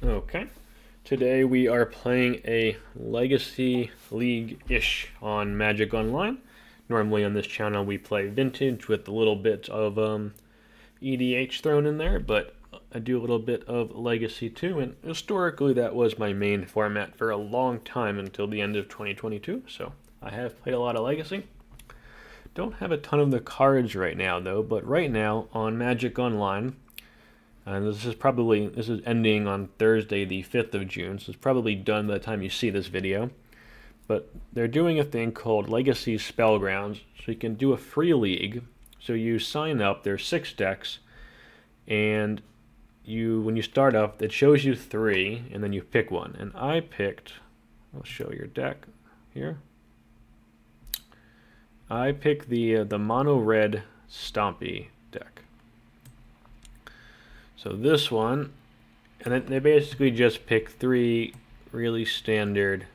Okay. Today we are playing a Legacy League-ish on Magic Online. Normally on this channel we play Vintage with a little bit of EDH thrown in there, but I do a little bit of Legacy too, and historically that was my main format for a long time until the end of 2022, so I have played a lot of Legacy. Don't have a ton of the cards right now though, but right now on Magic Online, and this is ending on Thursday, the 5th of June, so it's probably done by the time you see this video. But they're doing a thing called Legacy Spellgrounds, so you can do a free league. So you sign up, there's 6 decks, and when you start up, it shows you 3, and then you pick one. And I picked, I'll show your deck here. I picked the mono red Stompy deck. So this one, and then they basically just pick 3 really standard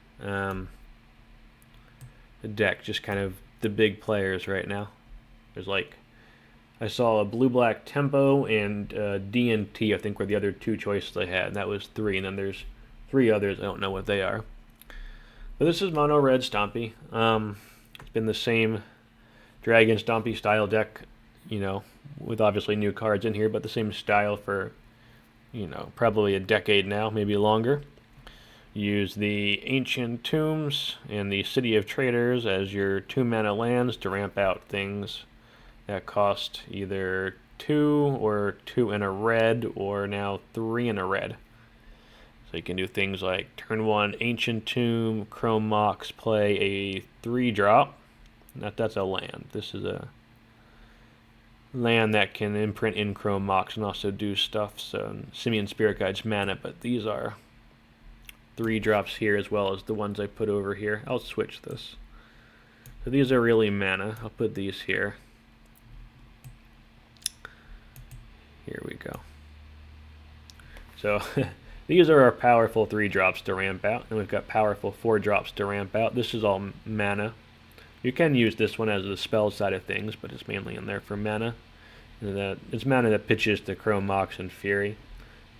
deck, just kind of the big players right now. There's like, I saw a blue-black Tempo and D&T, I think were the other 2 choices they had, and that was 3, and then there's 3 others, I don't know what they are. But this is mono red Stompy. It's been the same Dragon Stompy style deck, with obviously new cards in here, but the same style for, probably a decade now, maybe longer. Use the Ancient Tombs and the City of Traders as your 2-mana lands to ramp out things that cost either 2 or 2 and a red, or now 3 and a red. So you can do things like turn 1 Ancient Tomb, Chrome Mox, play a 3-drop. That's a land. This is a land that can imprint in Chrome Mox and also do stuff. So Simian Spirit Guide's mana, but these are 3-drops here as well as the ones I put over here. I'll switch this. So these are really mana. I'll put these here. Here we go. So these are our powerful 3-drops to ramp out, and we've got powerful 4-drops to ramp out. This is all mana. You can use this one as the spell side of things, but it's mainly in there for mana. And it's mana that pitches to Chrome Mox and Fury.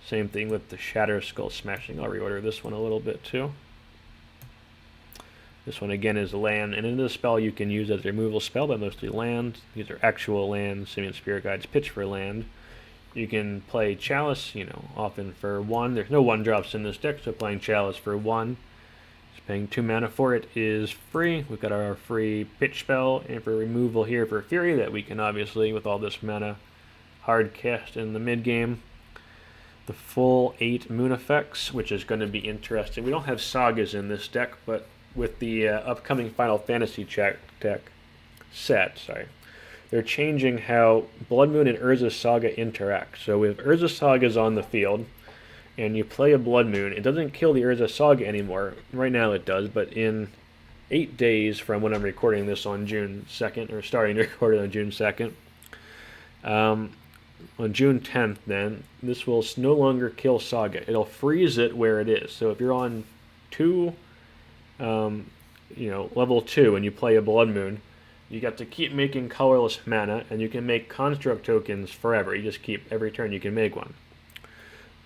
Same thing with the Shatter Skull Smashing. I'll reorder this one a little bit too. This one again is land, and in this spell you can use as a removal spell, but mostly land. These are actual lands. Simian Spirit Guides pitch for land. You can play Chalice, often for 1. There's no 1-drops in this deck, so playing Chalice for 1. Paying 2 mana for it is free. We've got our free pitch spell, and for removal here for Fury that we can obviously, with all this mana, hard cast in the mid game. The full 8 moon effects, which is going to be interesting. We don't have sagas in this deck, but with the upcoming Final Fantasy deck set, they're changing how Blood Moon and Urza Saga interact. So if Urza Saga is on the field, and you play a Blood Moon, it doesn't kill the Urza Saga anymore. Right now it does, but in 8 days from when I'm recording this on June 2nd, or starting to record it on June 2nd, on June 10th then, this will no longer kill Saga. It'll freeze it where it is. So if you're on 2, level 2, and you play a Blood Moon, you got to keep making colorless mana, and you can make construct tokens forever. You just keep, every turn you can make one.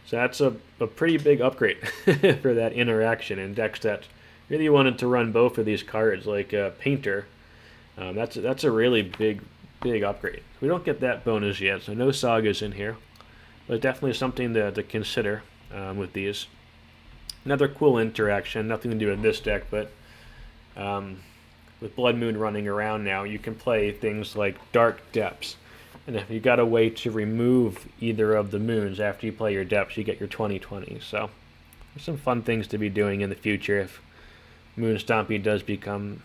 So that's a pretty big upgrade for that interaction in decks that really wanted to run both of these cards, like Painter. That's a really big upgrade. We don't get that bonus yet, so no sagas in here, but definitely something to consider with these. Another cool interaction, nothing to do with this deck, but with Blood Moon running around now, you can play things like Dark Depths. And if you got a way to remove either of the moons after you play your depths, you get your 20/20. So there's some fun things to be doing in the future if Moon Stompy does become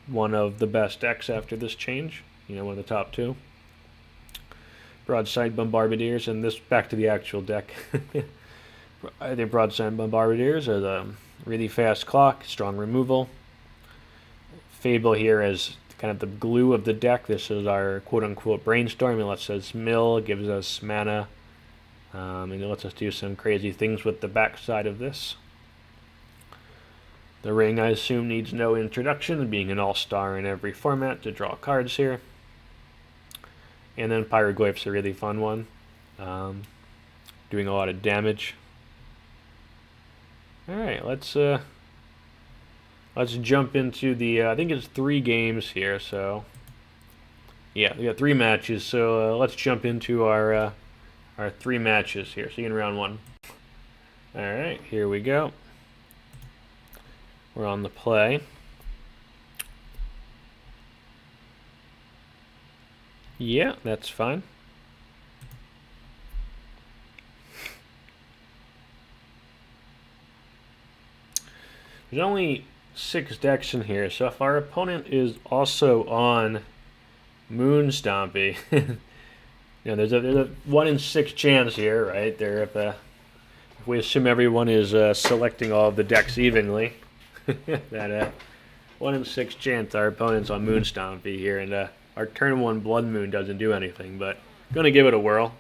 one of the best decks after this change. One of the top 2. Broadside Bombardiers, and this back to the actual deck. I think Broadside Bombardiers are the really fast clock, strong removal. Fable here as kind of the glue of the deck. This is our quote-unquote brainstorm. It lets us mill, gives us mana, and it lets us do some crazy things with the backside of this. The Ring, I assume, needs no introduction, being an all-star in every format to draw cards here. And then Pyroglyph's a really fun one, doing a lot of damage. All right, let's jump into the. I think it's 3 games here, so yeah, we got 3 matches. So let's jump into our 3 matches here. See you in round 1. All right, here we go. We're on the play. Yeah, that's fine. There's only 6 decks in here, so if our opponent is also on Moon Stompy, there's a 1 in 6 chance here, right? If we assume everyone is selecting all of the decks evenly, that 1 in 6 chance our opponent's on Moon Stompy here, and our turn 1 Blood Moon doesn't do anything, but gonna give it a whirl.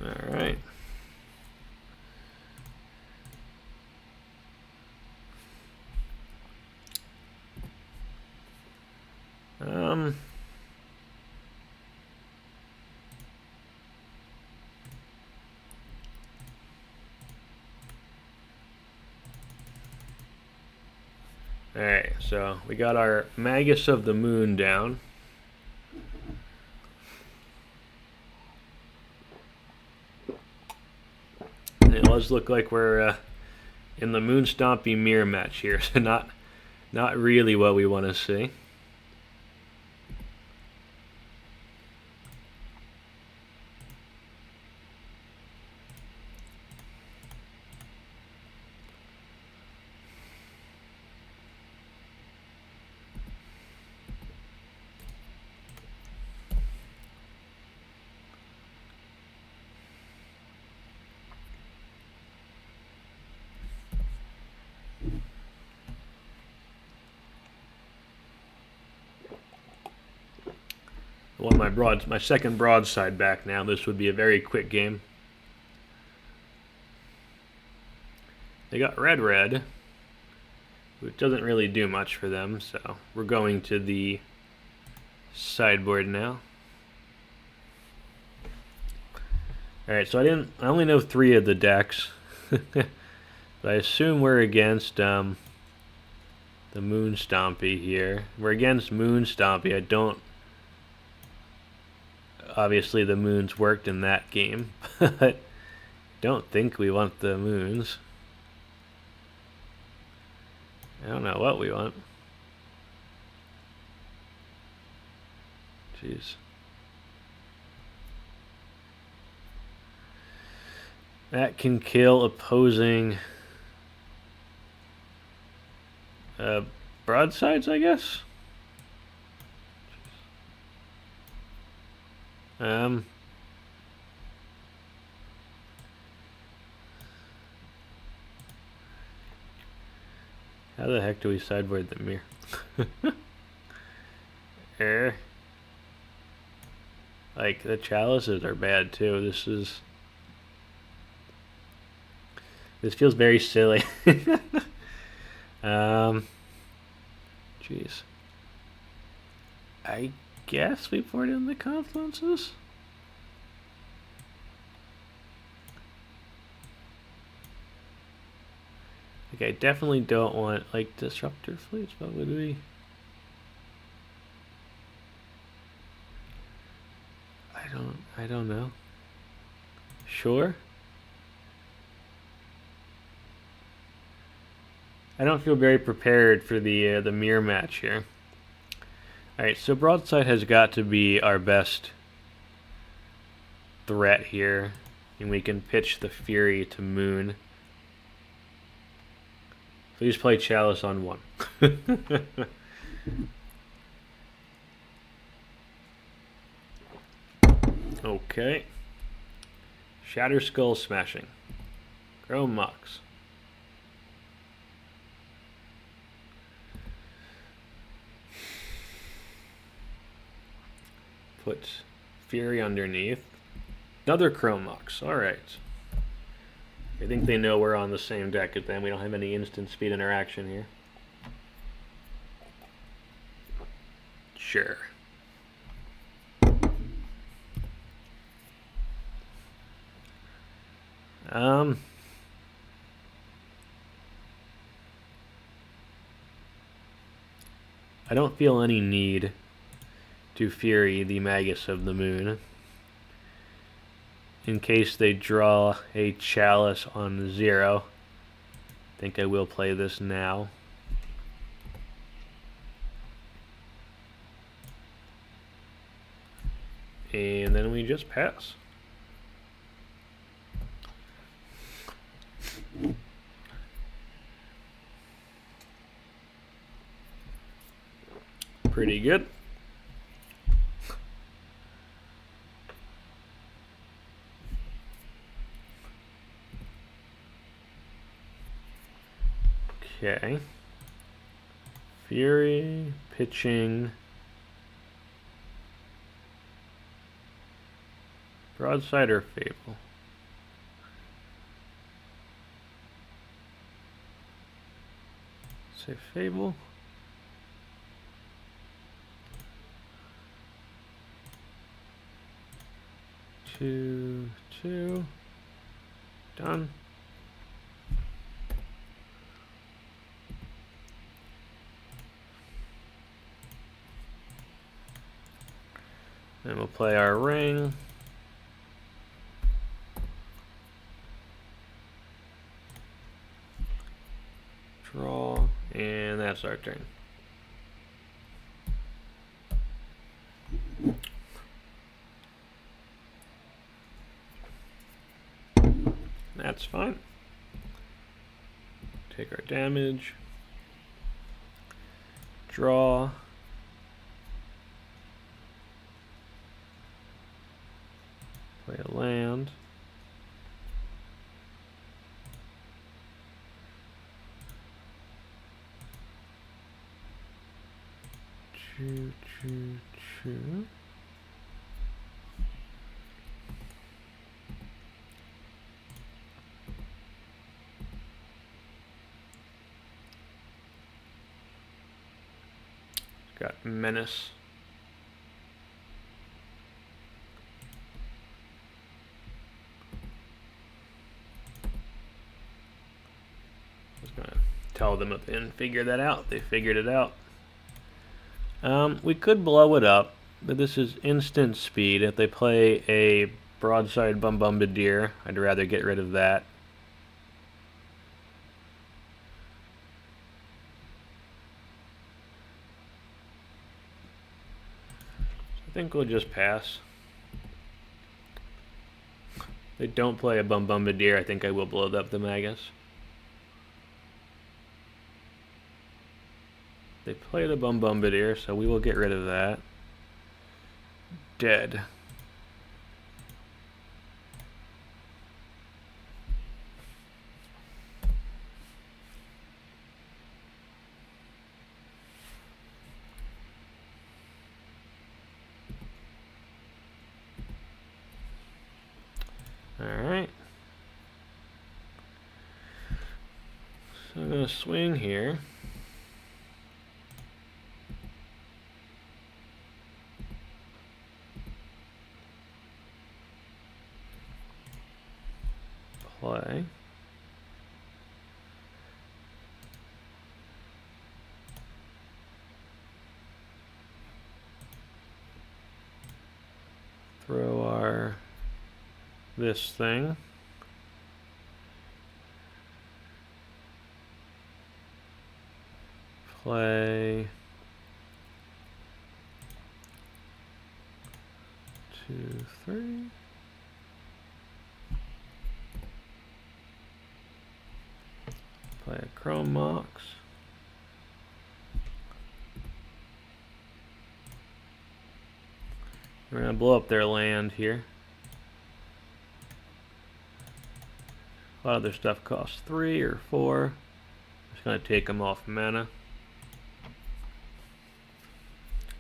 All right. Alright, so we got our Magus of the Moon down. And it does look like we're in the Moon Stompy mirror match here, so not really what we want to see. I want my second broadside back now. This would be a very quick game. They got red, which doesn't really do much for them, so we're going to the sideboard now. Alright, so I only know 3 of the decks. But I assume we're against the Moon Stompy here. We're against Moon Stompy. Obviously the moons worked in that game, but don't think we want the moons. I don't know what we want. Jeez. That can kill opposing broadsides, I guess? How the heck do we sideboard the mirror? Like, the chalices are bad too. This feels very silly. Jeez. I guess we poured in the confluences? Like, I definitely don't want, like, disruptor fleets. What would we? I don't know. Sure. I don't feel very prepared for the mirror match here. Alright, so broadside has got to be our best threat here. And we can pitch the Fury to Moon. Please play Chalice on 1. Okay. Shatter Skull Smashing. Chrome Mox. Put Fury underneath. Another Chrome Mox. Alright. I think they know we're on the same deck as them. We don't have any instant speed interaction here. Sure. I don't feel any need to Fury the Magus of the Moon in case they draw a Chalice on 0. I think I will play this now. And then we just pass. Pretty good. Okay. Fury, pitching. Broadside or Fable? Say Fable. Two. Done. Then we'll play our ring. Draw, and that's our turn. That's fine. Take our damage. Draw. Play a land. Choo. Got Menace. I was gonna tell them if they didn't figure that out. They figured it out. We could blow it up, but this is instant speed. If they play a Broadside Bombardier, I'd rather get rid of that. I think we'll just pass. If they don't play a Bombardier, I think I will blow up the Magus. They play the Bombardier, so we will get rid of that. Dead. Alright. So I'm going to swing here. Play. Throw our this thing. Play 2, 3. Play a Chrome Mox. We're going to blow up their land here. A lot of their stuff costs 3 or 4. Just going to take them off mana.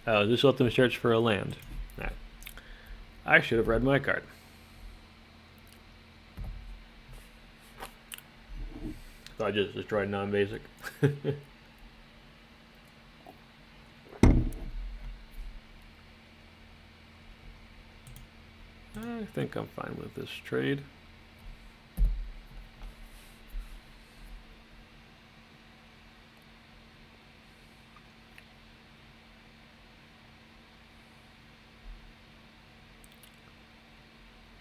Oh, just let them search for a land. Nah. I should have read my card. So I just destroyed non-basic. I think I'm fine with this trade.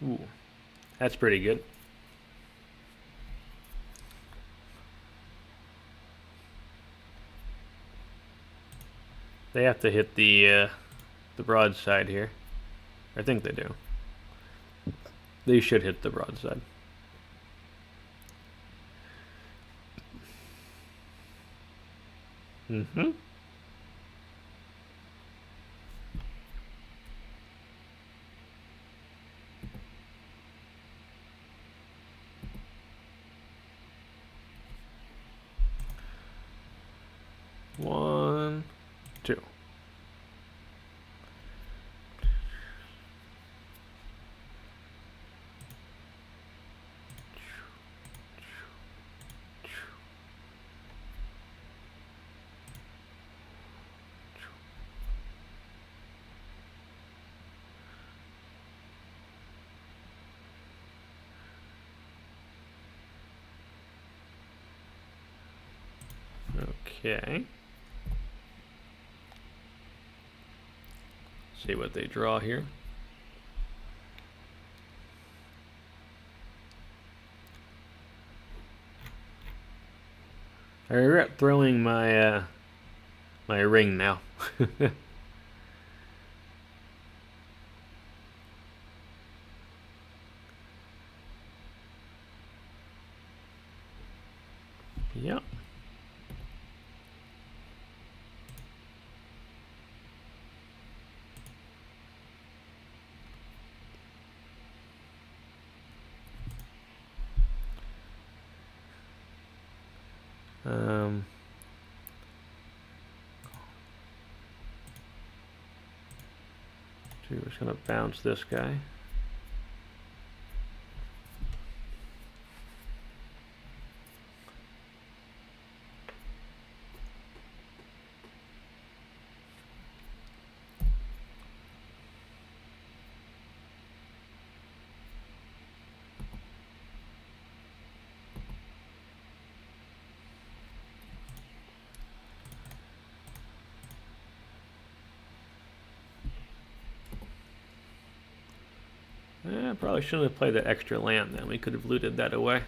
Ooh, that's pretty good. They have to hit the broadside here. I think they do. They should hit the broadside. Mm-hmm. One, two. Okay. See what they draw here. I regret throwing my my ring now. Yep. So we're just gonna bounce this guy. Probably shouldn't have played that extra land then. We could have looted that away.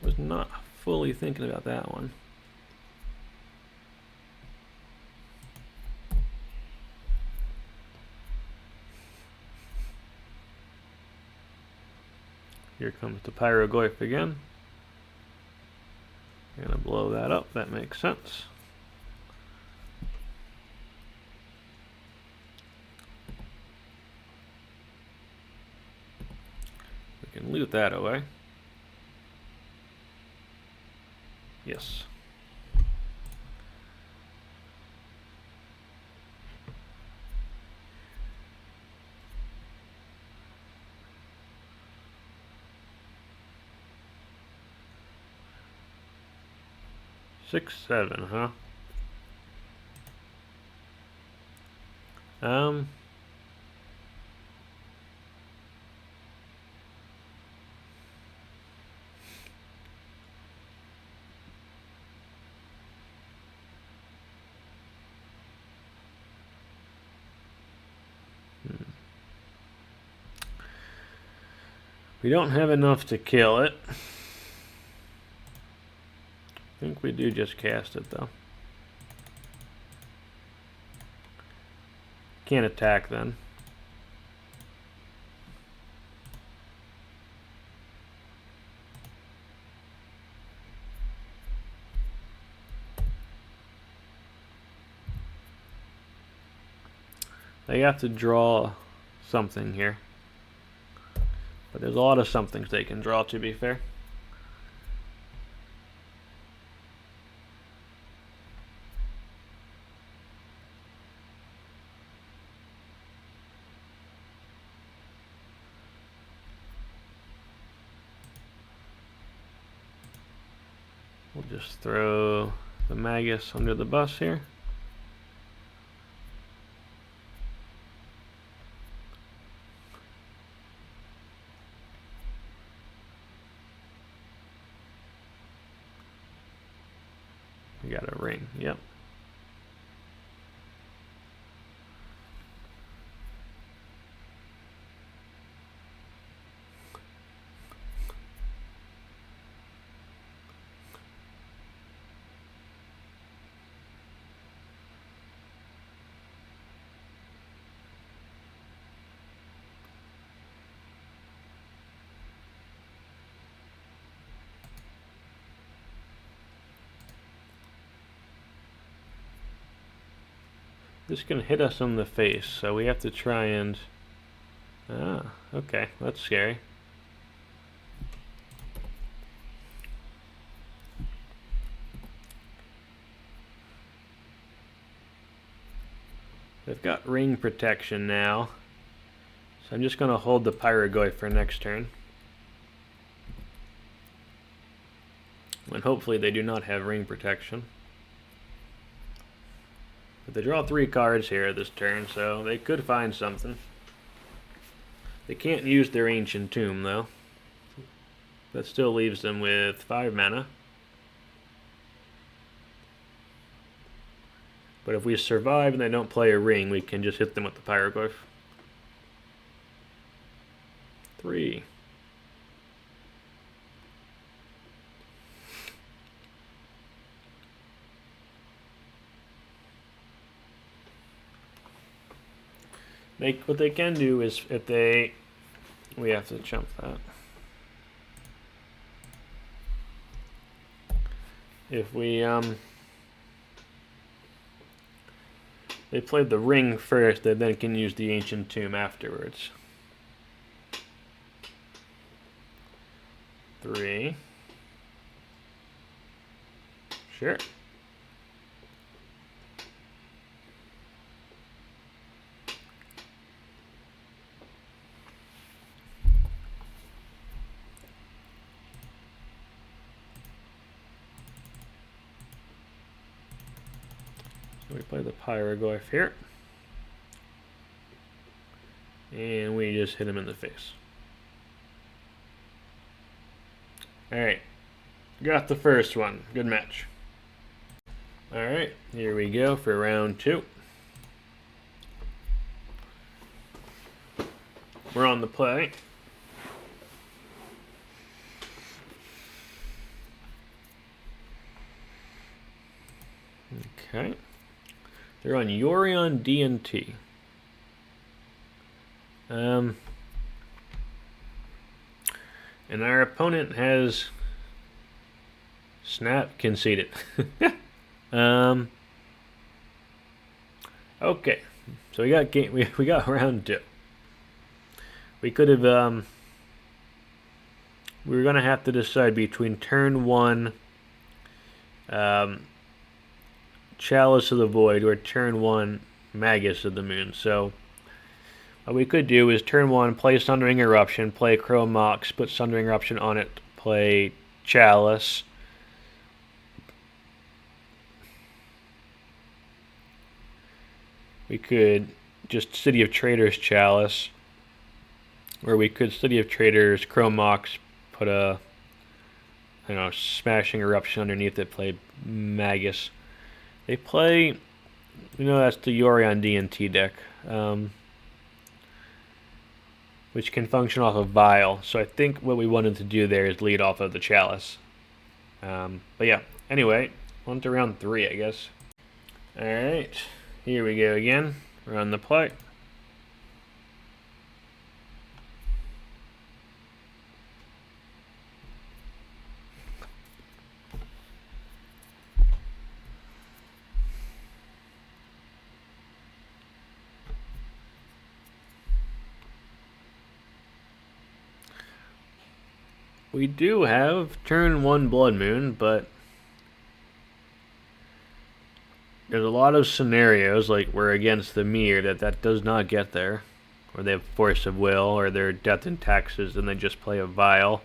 Was not fully thinking about that one. Here comes the Pyroglyph again. I'm gonna blow that up. That makes sense. We can loot that away. Yes. Six, seven, huh? We don't have enough to kill it. I think we do just cast it though. Can't attack then. They have to draw something here. But there's a lot of somethings they can draw, to be fair. We'll just throw the Magus under the bus here. We got a ring, yep. This is going to hit us in the face, so we have to try and... Ah, okay, that's scary. They've got ring protection now, so I'm just going to hold the Pyrogoyf for next turn. And hopefully they do not have ring protection. But they draw 3 cards here this turn, so they could find something. They can't use their Ancient Tomb, though. That still leaves them with 5 mana. But if we survive and they don't play a ring, we can just hit them with the Pyrogoyf. 3. What they can do is, if they... We have to jump that. If we, they played the ring first, they then can use the Ancient Tomb afterwards. 3. Sure. We play the Pyrogoyf here. And we just hit him in the face. Alright. Got the first one. Good match. Alright, here we go for round 2. We're on the play. Okay. They're on Yorion D&T. And our opponent has Snap conceded. Okay, so we got round 2. We could have we were gonna have to decide between turn 1 Chalice of the Void or turn 1 Magus of the Moon. So what we could do is turn 1 play Sundering Eruption, play Chrome Mox, put Sundering Eruption on it, play Chalice. We could just City of Traders Chalice, or we could City of Traders Chrome Mox, put a Smashing Eruption underneath it, play Magus. They play, that's the Yorion D&T deck, which can function off of Vial. So I think what we wanted to do there is lead off of the Chalice. But yeah, anyway, on to round 3, I guess. Alright, here we go again. We're on the play. We do have turn 1 Blood Moon, but there's a lot of scenarios, like we're against the Mirror, that does not get there. Or they have Force of Will, or they're Death and Taxes, and they just play a Vial.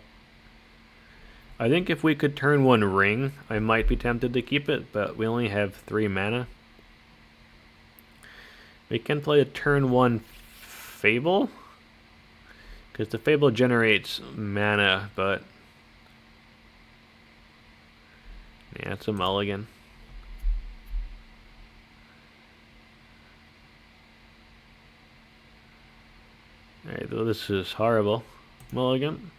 I think if we could turn one ring, I might be tempted to keep it, but we only have 3 mana. We can play a turn 1 Fable, because the Fable generates mana, but yeah, it's a mulligan. Alright, though this is horrible. Mulligan.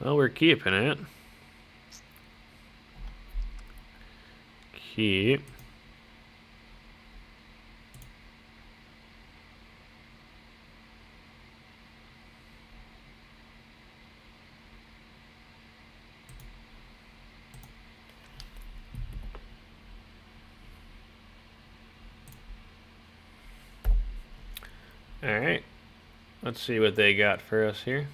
Well, we're keeping it. Keep. Alright. Let's see what they got for us here.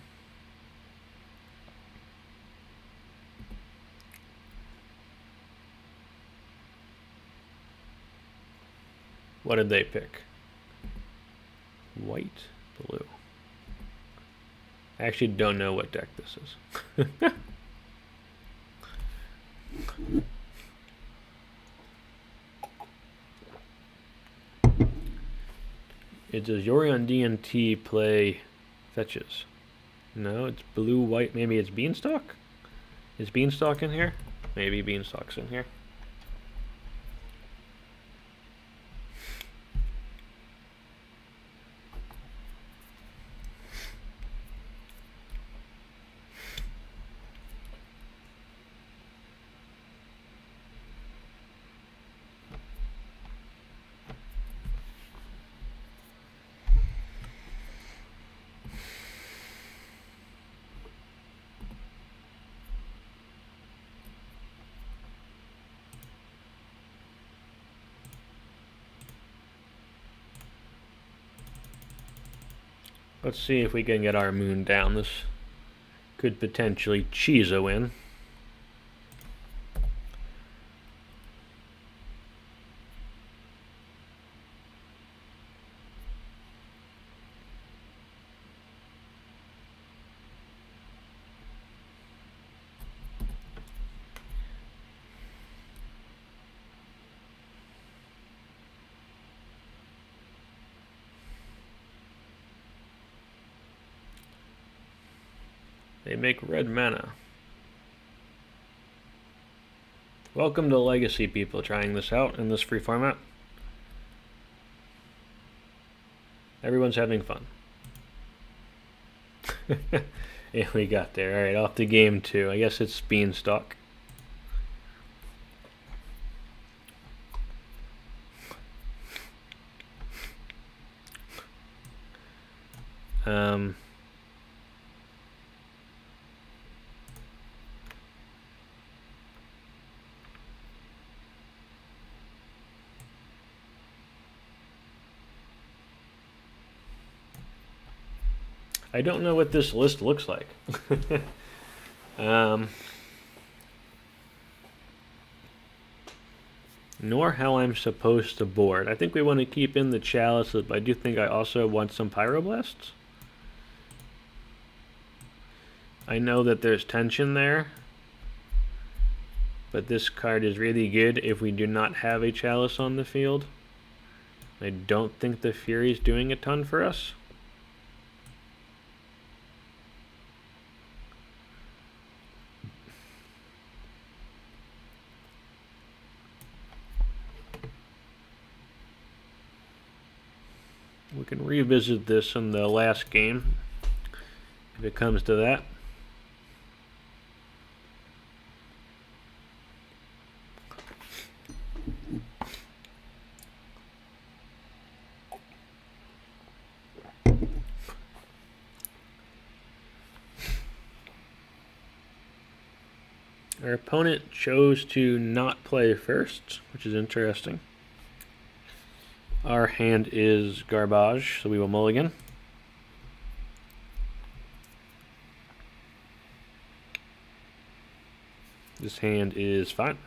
What did they pick? White, blue. I actually don't know what deck this is. Does Yorion DNT play fetches? No, it's blue, white. Maybe it's Beanstalk? Is Beanstalk in here? Maybe Beanstalk's in here. Let's see if we can get our moon down. This could potentially cheese a win. They make red mana. Welcome to Legacy people trying this out in this free format. Everyone's having fun. Yeah, we got there. Alright, off to game 2. I guess it's Beanstalk. I don't know what this list looks like. Nor how I'm supposed to board. I think we want to keep in the chalices, but I do think I also want some Pyroblasts. I know that there's tension there, but this card is really good if we do not have a chalice on the field. I don't think the Fury's doing a ton for us. We can revisit this in the last game, if it comes to that. Our opponent chose to not play first, which is interesting. Our hand is garbage, so we will mulligan. This hand is fine.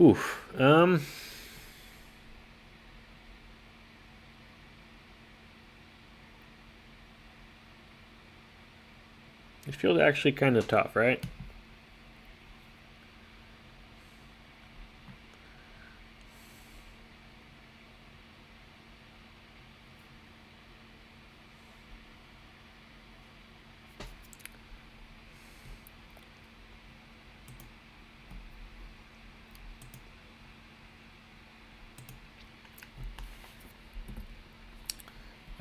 Oof. This feels actually kind of tough, right?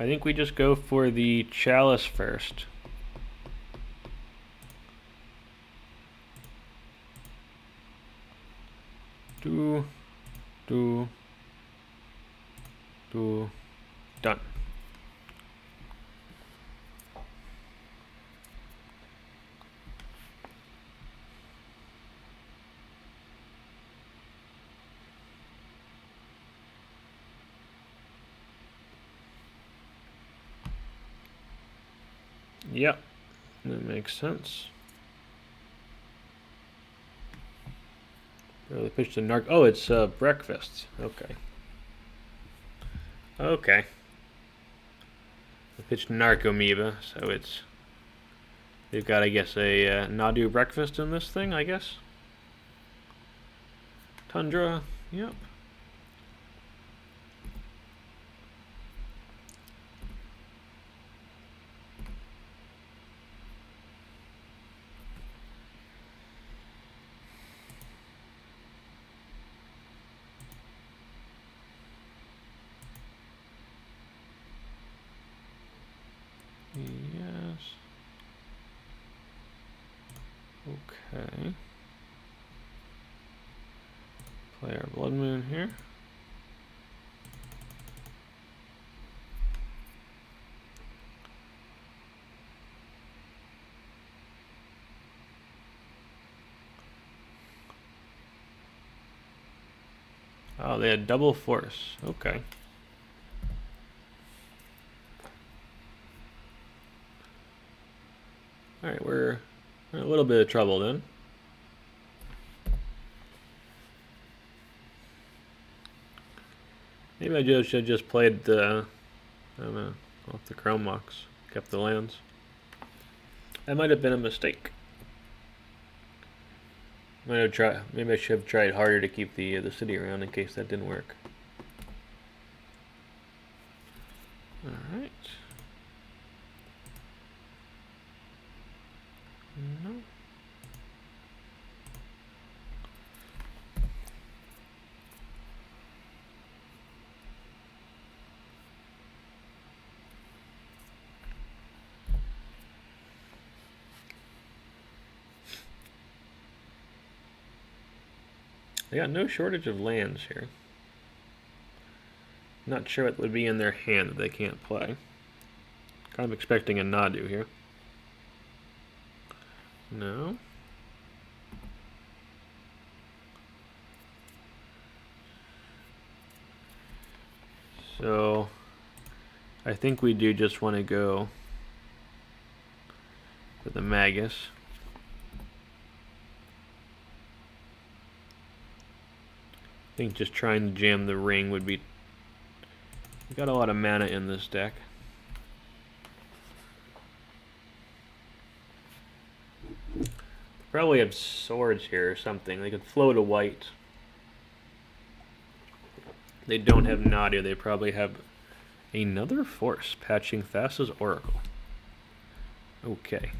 I think we just go for the chalice first. Do, do, done. Yep, that makes sense. Really pitched a narc. Oh, it's breakfast. Okay. Okay. I pitched Narcomoeba, so it's. They've got, I guess, a Nadu breakfast in this thing, I guess. Tundra. Yep. Yes. Okay. Play our Blood Moon here. Oh, they had double force. Okay. Alright, we're in a little bit of trouble then. Maybe I just should just played the, I don't know, off the Chrome Mox. Kept the lands. That might have been a mistake. Might have tried. Maybe I should have tried harder to keep the city around in case that didn't work. All right. No. They got no shortage of lands here. Not sure what would be in their hand that they can't play. Kind of expecting a Nadu here. No. So, I think we do just want to go for the Magus. I think just trying to jam the ring would be. We got a lot of mana in this deck. Probably have swords here or something. They could float a white. They don't have Nadia. They probably have another force. Patching Thassa's Oracle. Okay.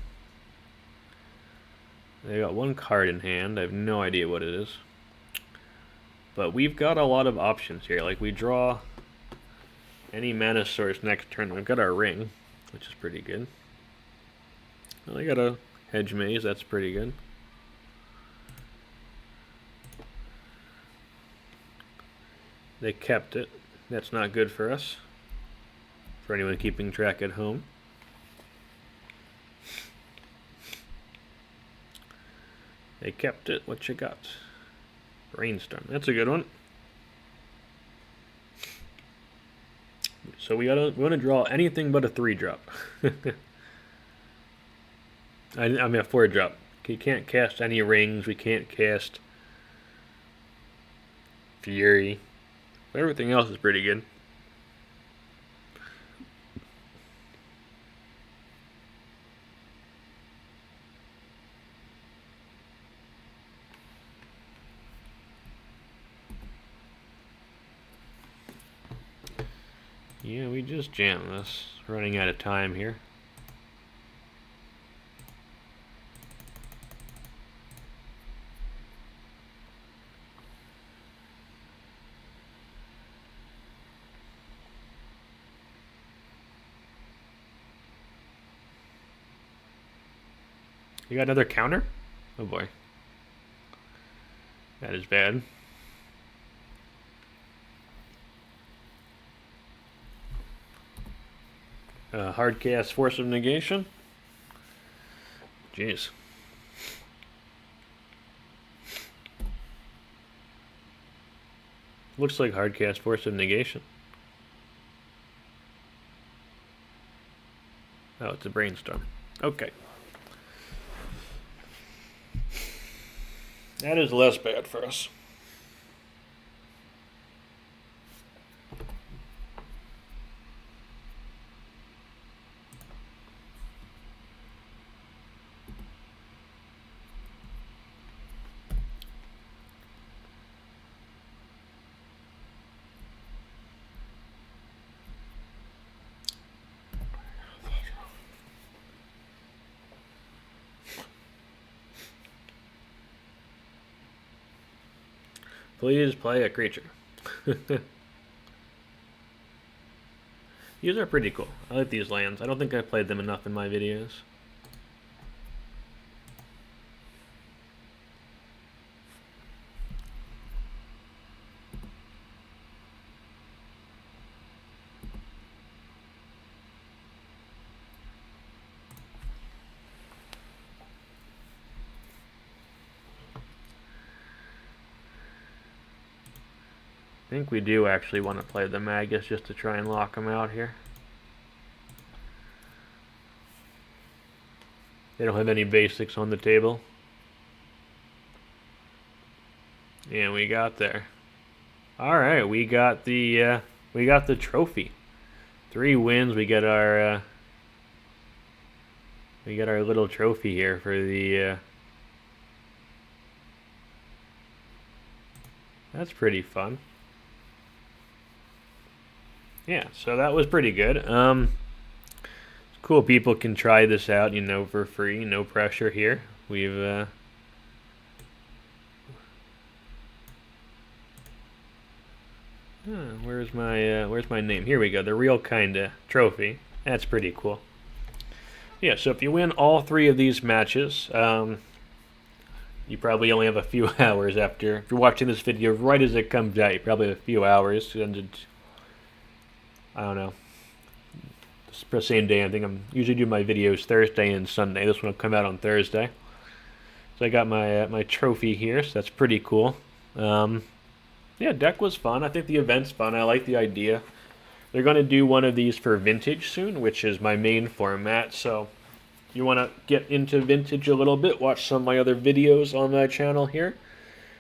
They got one card in hand. I have no idea what it is. But we've got a lot of options here. Like, we draw any mana source next turn. We've got our ring, which is pretty good. Well, they got a hedge maze. That's pretty good. They kept it. That's not good for us. For anyone keeping track at home. They kept it. What you got? Brainstorm. That's a good one. So we want to draw anything but a 3-drop. I mean a 4-drop. You can't cast any rings. We can't cast Fury. But everything else is pretty good. Yeah, we just jammed this. Running out of time here. You got another counter? Oh boy. That is bad. Hard cast Force of Negation. Jeez. Looks like hard cast Force of Negation. Oh, it's a brainstorm. Okay. That is less bad for us. Please play a creature. These are pretty cool. I like these lands. I don't think I've played them enough in my videos. I think we do actually want to play the Magus just to try and lock them out here. They don't have any basics on the table. And we got there. All right, we got the trophy. 3 wins. We got our little trophy here for the. That's pretty fun. Yeah, so that was pretty good. Cool, people can try this out, for free, no pressure here. We've where's my name? Here we go, the Real Kinda trophy. That's pretty cool. Yeah, so if you win all 3 of these matches, you probably only have a few hours after. If you're watching this video right as it comes out, you probably have a few hours. I don't know. It's the same day. I think I'm usually do my videos Thursday and Sunday. This one will come out on Thursday. So I got my trophy here. So that's pretty cool. Yeah, deck was fun. I think the event's fun. I like the idea. They're going to do one of these for Vintage soon, which is my main format. So if you want to get into Vintage a little bit, watch some of my other videos on my channel here.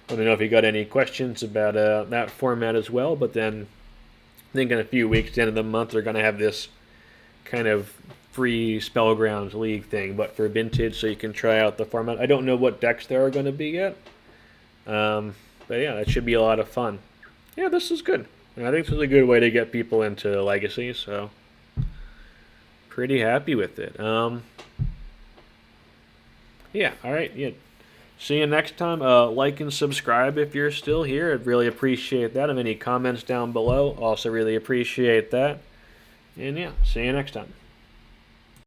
Let me know if you got any questions about that format as well. But then I think in a few weeks, the end of the month, they're going to have this kind of free Spellgrounds League thing, but for Vintage, so you can try out the format. I don't know what decks there are going to be yet, but yeah, that should be a lot of fun. Yeah, this is good. And I think this is a good way to get people into Legacy, so pretty happy with it. Yeah, all right, yeah. See you next time. Like and subscribe if you're still here. I'd really appreciate that. If any comments down below, also really appreciate that. And yeah, see you next time.